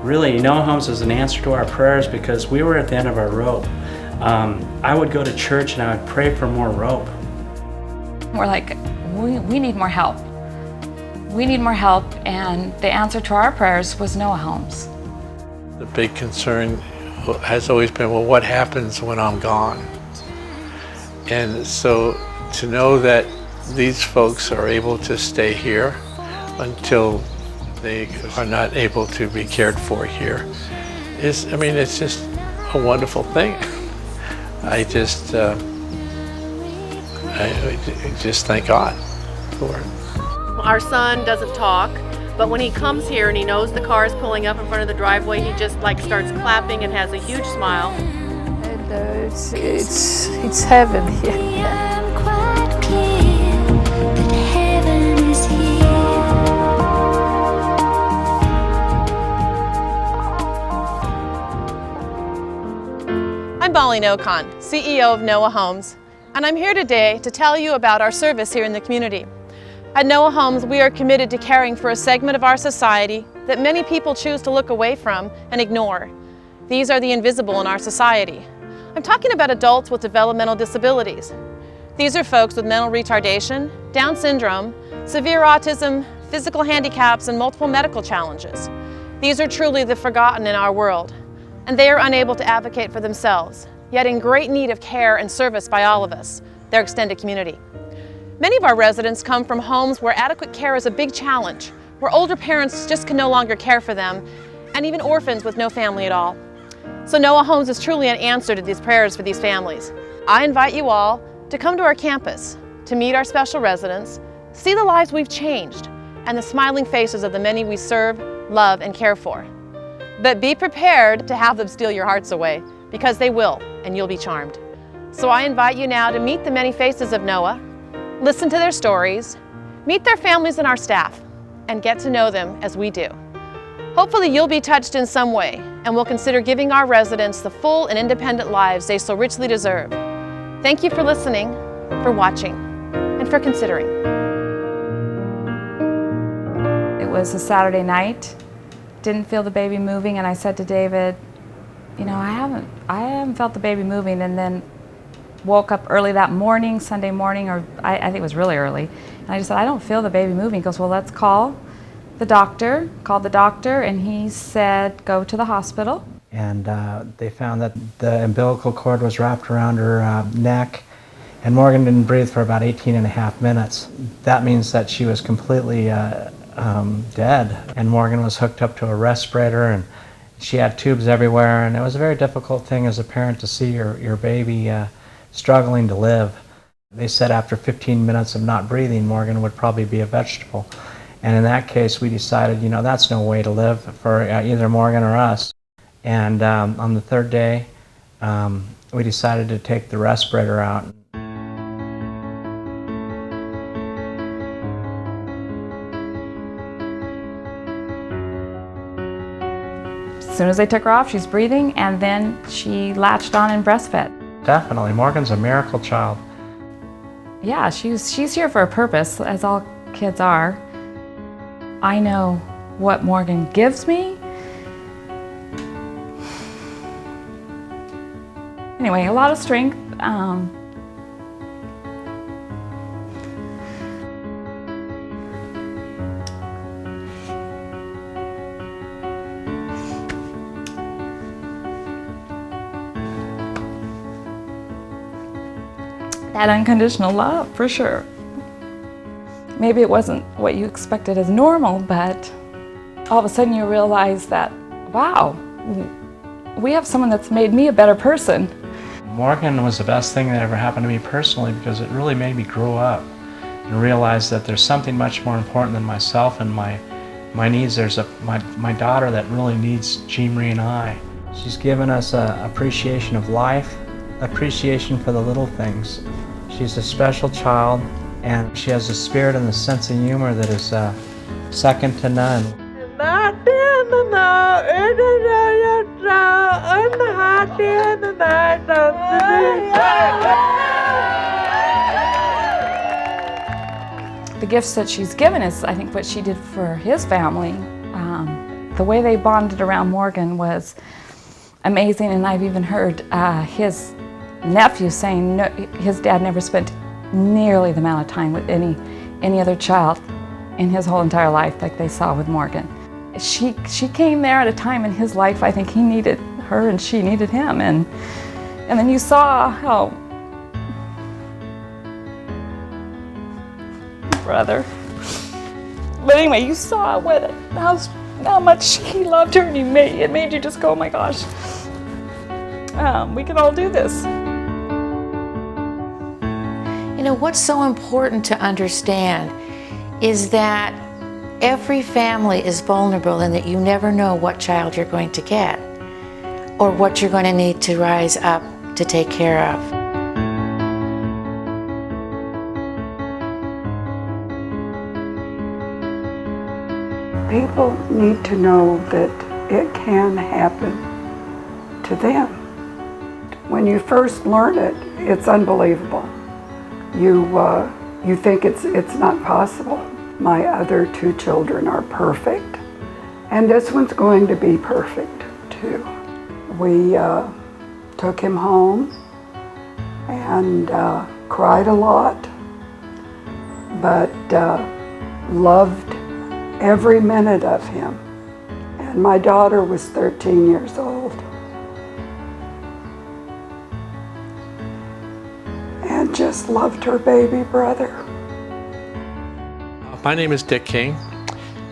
Really, Noah Homes is an answer to our prayers because we were at the end of our rope. I would go to church and I would pray for more rope. We're like, we need more help. We need more help, and the answer to our prayers was Noah Homes. The big concern has always been, well, what happens when I'm gone? And so to know that these folks are able to stay here until they are not able to be cared for here is, I mean, it's just a wonderful thing. I just thank God for it. Our son doesn't talk, but when he comes here and he knows the car is pulling up in front of the driveway, he just like starts clapping and has a huge smile. And it's heaven here. I'm Molly Nocon, CEO of Noah Homes, and I'm here today to tell you about our service here in the community. At Noah Homes, we are committed to caring for a segment of our society that many people choose to look away from and ignore. These are the invisible in our society. I'm talking about adults with developmental disabilities. These are folks with mental retardation, Down syndrome, severe autism, physical handicaps, and multiple medical challenges. These are truly the forgotten in our world, and they are unable to advocate for themselves, yet in great need of care and service by all of us, their extended community. Many of our residents come from homes where adequate care is a big challenge, where older parents just can no longer care for them, and even orphans with no family at all. So Noah Homes is truly an answer to these prayers for these families. I invite you all to come to our campus, to meet our special residents, see the lives we've changed, and the smiling faces of the many we serve, love, and care for. But be prepared to have them steal your hearts away, because they will, and you'll be charmed. So I invite you now to meet the many faces of Noah, listen to their stories, meet their families and our staff, and get to know them as we do. Hopefully you'll be touched in some way, and will consider giving our residents the full and independent lives they so richly deserve. Thank you for listening, for watching, and for considering. It was a Saturday night. Didn't feel the baby moving, and I said to David, you know, I haven't felt the baby moving, and then woke up early that morning, Sunday morning, or I think it was really early, and I just said, I don't feel the baby moving. He goes, well, let's call the doctor. Called the doctor, and he said, go to the hospital. And they found that the umbilical cord was wrapped around her neck, and Morgan didn't breathe for about 18.5 minutes. That means that she was completely dead, and Morgan was hooked up to a respirator, and she had tubes everywhere, and it was a very difficult thing as a parent to see your baby struggling to live. They said after 15 minutes of not breathing, Morgan would probably be a vegetable. And in that case, we decided, you know, that's no way to live for either Morgan or us. And on the third day, we decided to take the respirator out. As soon as they took her off, she's breathing, and then she latched on and breastfed. Definitely, Morgan's a miracle child. Yeah, she's here for a purpose, as all kids are. I know what Morgan gives me. Anyway, a lot of strength. That unconditional love, for sure. Maybe it wasn't what you expected as normal, but all of a sudden you realize that, wow, we have someone that's made me a better person. Morgan was the best thing that ever happened to me personally, because it really made me grow up and realize that there's something much more important than myself and my needs. There's my daughter that really needs Jean-Marie and I. She's given us an appreciation of life, appreciation for the little things, She's a special child, and she has a spirit and a sense of humor that is second to none. The gifts that she's given is, I think, what she did for his family. The way they bonded around Morgan was amazing, and I've even heard his nephew saying his dad never spent nearly the amount of time with any other child in his whole entire life like they saw with Morgan. She came there at a time in his life I think he needed her and she needed him, and then you saw how brother. But anyway, you saw how much he loved her, and it made you just go, oh my gosh, we can all do this. You know, what's so important to understand is that every family is vulnerable and that you never know what child you're going to get or what you're going to need to rise up to take care of. People need to know that it can happen to them. When you first learn it, it's unbelievable. You think it's not possible. My other two children are perfect, and this one's going to be perfect too. We took him home and cried a lot, but loved every minute of him. And my daughter was 13 years old. And just loved her baby brother. My name is Dick King,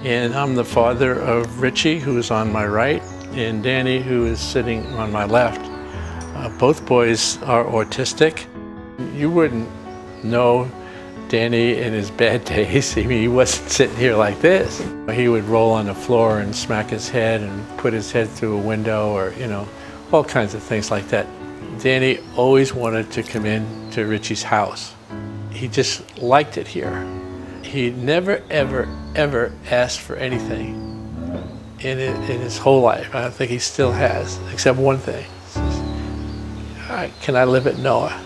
and I'm the father of Richie, who is on my right, and Danny, who is sitting on my left. Both boys are autistic. You wouldn't know Danny in his bad days. I mean, he wasn't sitting here like this. He would roll on the floor and smack his head and put his head through a window, or, you know, all kinds of things like that. Danny always wanted to come in to Richie's house. He just liked it here. He never, ever, ever asked for anything in his whole life. I don't think he still has, except one thing. He says, can I live at Noah?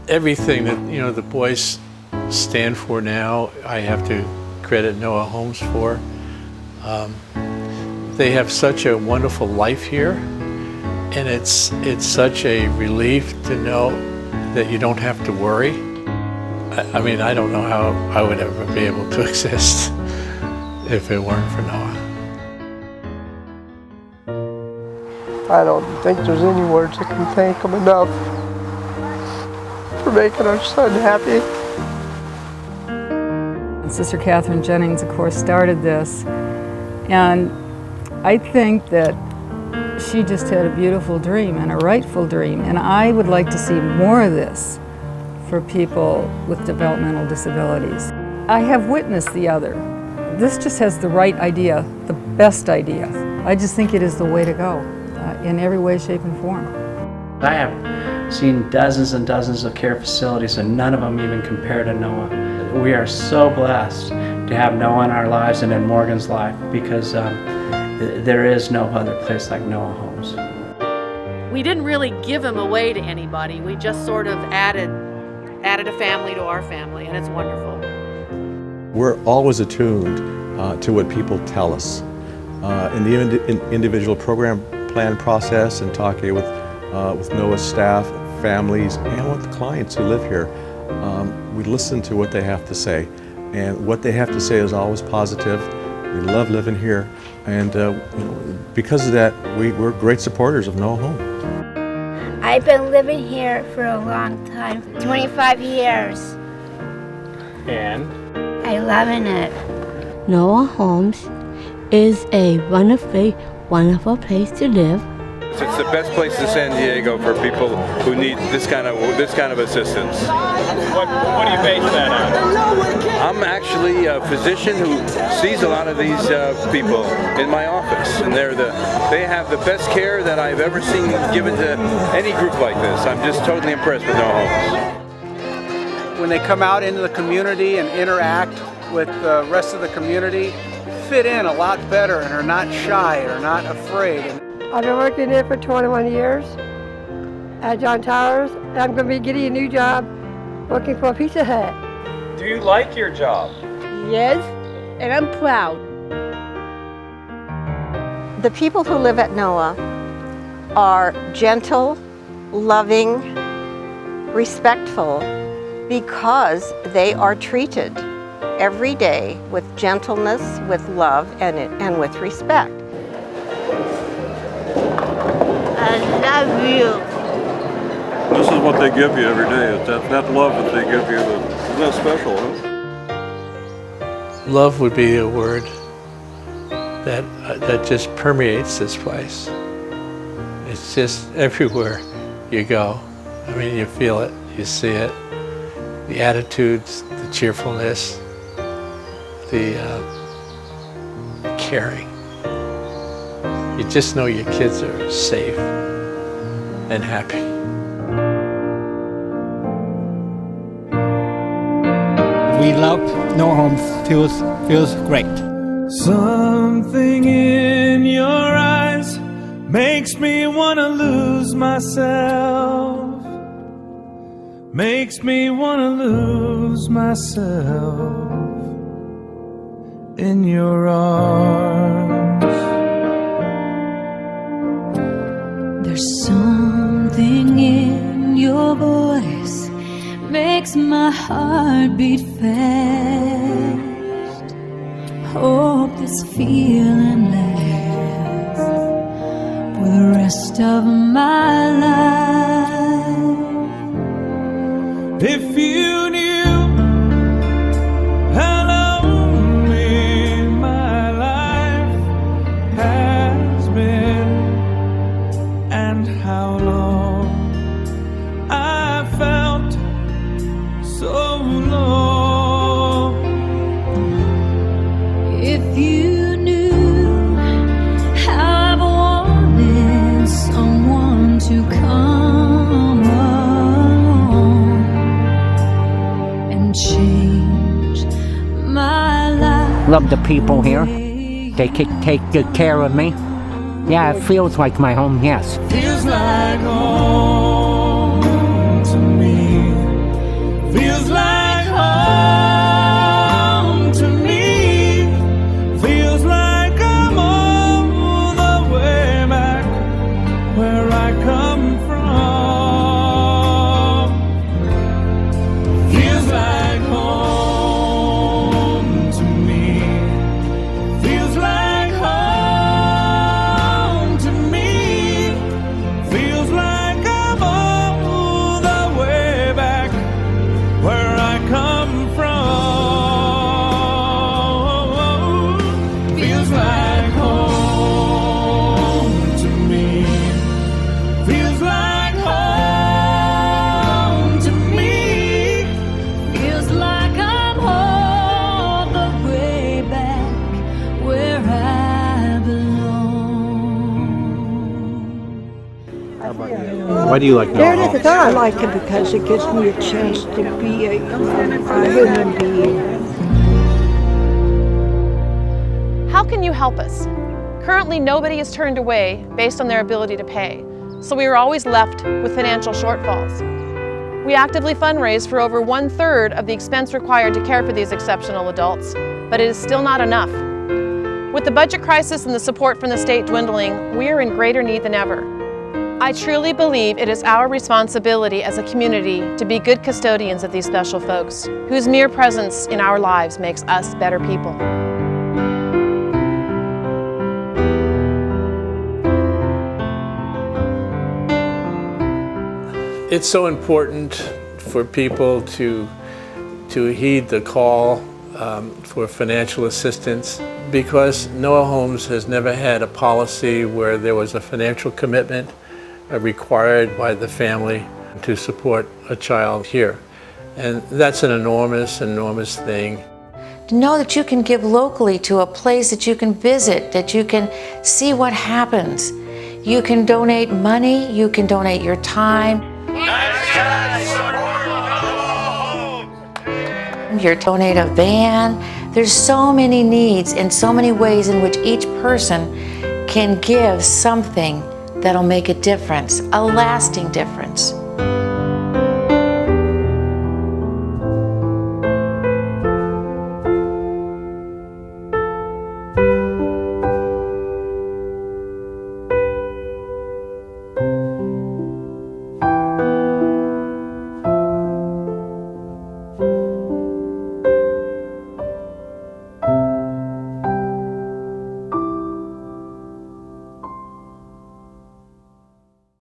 Everything that, you know, the boys stand for now, I have to credit Noah Homes for. They have such a wonderful life here, and it's such a relief to know that you don't have to worry. I mean, I don't know how I would ever be able to exist if it weren't for Noah. I don't think there's any words that can thank him enough for making our son happy. Sister Catherine Jennings, of course, started this, and I think that she just had a beautiful dream and a rightful dream, and I would like to see more of this for people with developmental disabilities. I have witnessed the other. This just has the right idea, the best idea. I just think it is the way to go in every way, shape, and form. I have seen dozens and dozens of care facilities, and none of them even compare to Noah. We are so blessed to have Noah in our lives and in Morgan's life, because there is no other place like Noah Homes. We didn't really give him away to anybody. We just sort of added a family to our family, and it's wonderful. We're always attuned to what people tell us. In the individual program plan process and talking with Noah's staff, families, and with the clients who live here, we listen to what they have to say. And what they have to say is always positive. We love living here, and because of that, we're great supporters of Noah Home. I've been living here for a long time, 25 years. And? I'm loving it. Noah Homes is a wonderful place to live. It's the best place in San Diego for people who need this kind of assistance. What do you base that on? I'm actually a physician who sees a lot of these people in my office, and they have the best care that I've ever seen given to any group like this. I'm just totally impressed with No Homes. When they come out into the community and interact with the rest of the community, fit in a lot better and are not shy or not afraid. I've been working there for 21 years at John Towers, and I'm going to be getting a new job working for Pizza Hut. Do you like your job? Yes, and I'm proud. The people who live at NOAA are gentle, loving, respectful, because they are treated every day with gentleness, with love, and with respect. I love you. This is what they give you every day. It's that love that they give you. Isn't that special, huh? Love would be a word that just permeates this place. It's just everywhere you go. I mean, you feel it, you see it. The attitudes, the cheerfulness, the caring. You just know your kids are safe and happy. We love No Homes. Feels great. Something in your eyes makes me wanna lose myself. Makes me wanna lose myself in your arms. There's something in your voice makes my heart beat fast. Hope this feeling lasts for the rest of my life. If you knew how lonely my life has been, and how long I felt so low. If you knew how I've wanted someone to come along and change my life. Love the people here. They take good care of me. Yeah, it feels like my home, yes. Feels like home to me. Feels like home to me. Feels like I'm all the way back where I come from. Feels like home to me. Feels like home to me. Feels like I'm all the way back where I come from. Feels like home to me. Feels like home to me. Feels like I'm all the way back where I belong. Why do you like No There it Homes? is. I like it because it gives me a chance to be a human being. How can you help us? Currently, nobody is turned away based on their ability to pay, so we are always left with financial shortfalls. We actively fundraise for over 1/3 of the expense required to care for these exceptional adults, but it is still not enough. With the budget crisis and the support from the state dwindling, we are in greater need than ever. I truly believe it is our responsibility as a community to be good custodians of these special folks, whose mere presence in our lives makes us better people. It's so important for people to heed the call for financial assistance, because Noah Homes has never had a policy where there was a financial commitment required by the family to support a child here. And that's an enormous, enormous thing. To know that you can give locally to a place that you can visit, that you can see what happens. You can donate money, you can donate your time. You donate a van. There's so many needs and so many ways in which each person can give something that'll make a difference, a lasting difference.